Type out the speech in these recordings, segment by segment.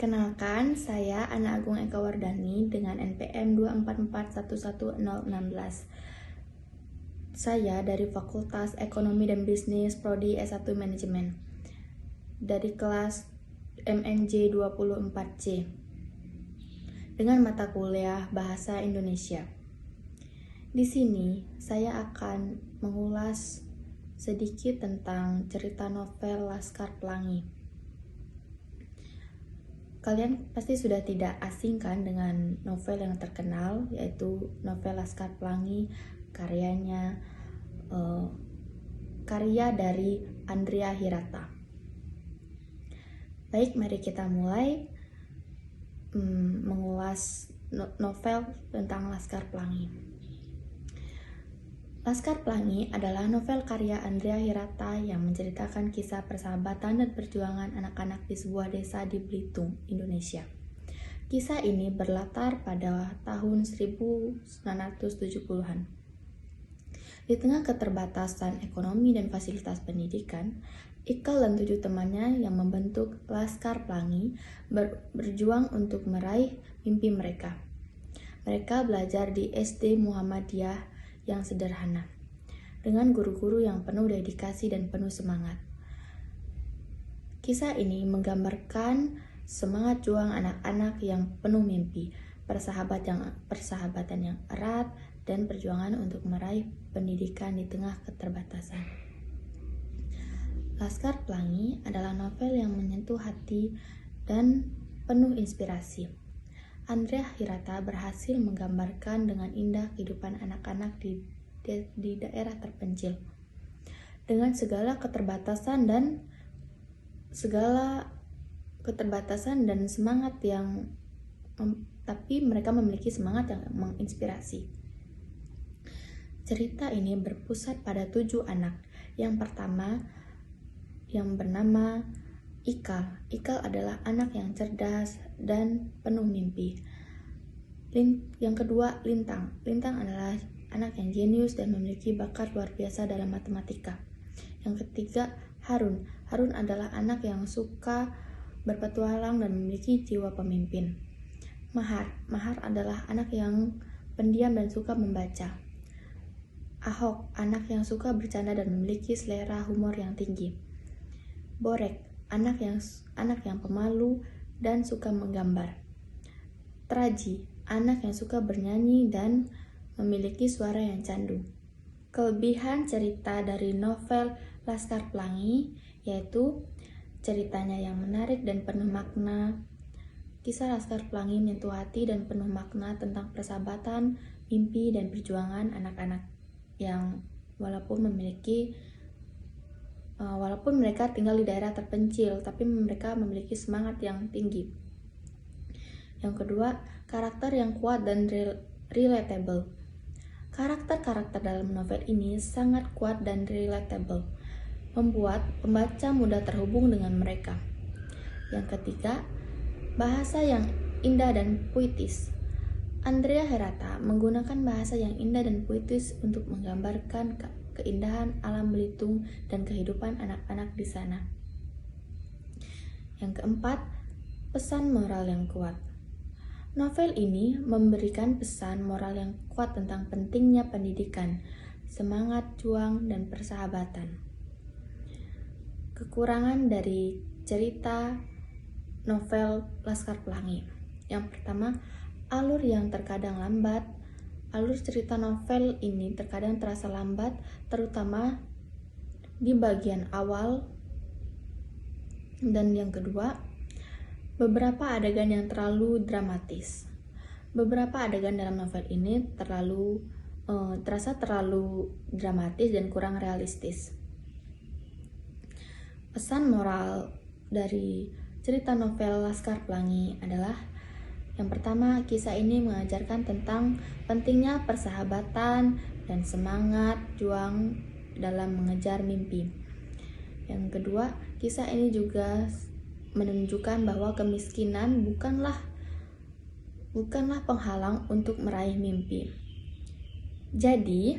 Perkenalkan, saya Ana Agung Eka Wardani dengan NPM 244111016. Saya dari Fakultas Ekonomi dan Bisnis Prodi S1 Manajemen dari kelas MNJ 24C dengan mata kuliah Bahasa Indonesia. Di sini saya akan mengulas sedikit tentang cerita novel Laskar Pelangi. Kalian pasti sudah tidak asing kan dengan novel yang terkenal, yaitu novel Laskar Pelangi, karya dari Andrea Hirata. Baik, mari kita mulai mengulas novel tentang Laskar Pelangi. Laskar Pelangi adalah novel karya Andrea Hirata yang menceritakan kisah persahabatan dan perjuangan anak-anak di sebuah desa di Belitung, Indonesia. Kisah ini berlatar pada tahun 1970-an. Di tengah keterbatasan ekonomi dan fasilitas pendidikan, Ikal dan 7 temannya yang membentuk Laskar Pelangi berjuang untuk meraih mimpi mereka. Mereka belajar di SD Muhammadiyah yang sederhana, dengan guru-guru yang penuh dedikasi dan penuh semangat. Kisah ini menggambarkan semangat juang anak-anak yang penuh mimpi, persahabatan yang erat, dan perjuangan untuk meraih pendidikan di tengah keterbatasan. Laskar Pelangi adalah novel yang menyentuh hati dan penuh inspirasi. Andrea Hirata berhasil menggambarkan dengan indah kehidupan anak-anak di daerah terpencil. Dengan segala keterbatasan dan semangat tapi mereka memiliki semangat yang menginspirasi. Cerita ini berpusat pada 7 anak. Yang pertama yang bernama Ikal. Ikal adalah anak yang cerdas dan penuh mimpi. Yang kedua, Lintang. Lintang adalah anak yang jenius dan memiliki bakat luar biasa dalam matematika. Yang ketiga, Harun. Harun adalah anak yang suka berpetualang dan memiliki jiwa pemimpin. Mahar. Mahar adalah anak yang pendiam dan suka membaca. Ahok, anak yang suka bercanda dan memiliki selera humor yang tinggi. Borek, anak yang pemalu dan suka menggambar. Traji, anak yang suka bernyanyi dan memiliki suara yang candu. Kelebihan cerita dari novel Laskar Pelangi yaitu ceritanya yang menarik dan penuh makna. Kisah Laskar Pelangi menyentuh hati dan penuh makna tentang persahabatan, mimpi, dan perjuangan anak-anak yang walaupun mereka tinggal di daerah terpencil, tapi mereka memiliki semangat yang tinggi. Yang kedua, karakter yang kuat dan relatable. Karakter-karakter dalam novel ini sangat kuat dan relatable, membuat pembaca mudah terhubung dengan mereka. Yang ketiga, bahasa yang indah dan puitis. Andrea Hirata menggunakan bahasa yang indah dan puitis untuk menggambarkan keindahan alam Belitung dan kehidupan anak-anak di sana. Yang keempat, pesan moral yang kuat. Novel ini memberikan pesan moral yang kuat tentang pentingnya pendidikan, semangat juang, dan persahabatan. Kekurangan dari cerita novel Laskar Pelangi. Yang pertama, alur yang terkadang lambat. Alur cerita novel ini terkadang terasa lambat, terutama di bagian awal. Dan yang kedua, beberapa adegan yang terlalu dramatis. Beberapa adegan dalam novel ini terasa terlalu dramatis dan kurang realistis. Pesan moral dari cerita novel Laskar Pelangi adalah yang pertama, kisah ini mengajarkan tentang pentingnya persahabatan dan semangat juang dalam mengejar mimpi. Yang kedua, kisah ini juga menunjukkan bahwa kemiskinan bukanlah penghalang untuk meraih mimpi. Jadi,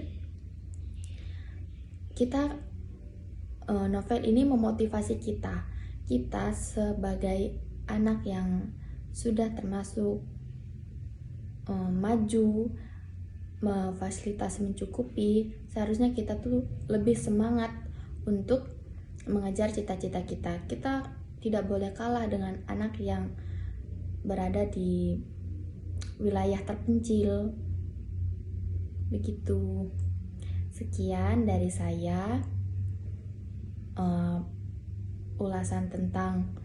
novel ini memotivasi kita sebagai anak yang sudah termasuk maju, fasilitas mencukupi, seharusnya kita tuh lebih semangat untuk mengejar cita-cita kita. Kita tidak boleh kalah dengan anak yang berada di wilayah terpencil. Begitu. Sekian dari saya, ulasan tentang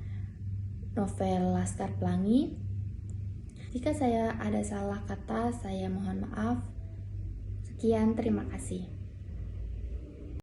novel Laskar Pelangi. Jika saya ada salah kata, saya mohon maaf. Sekian, terima kasih.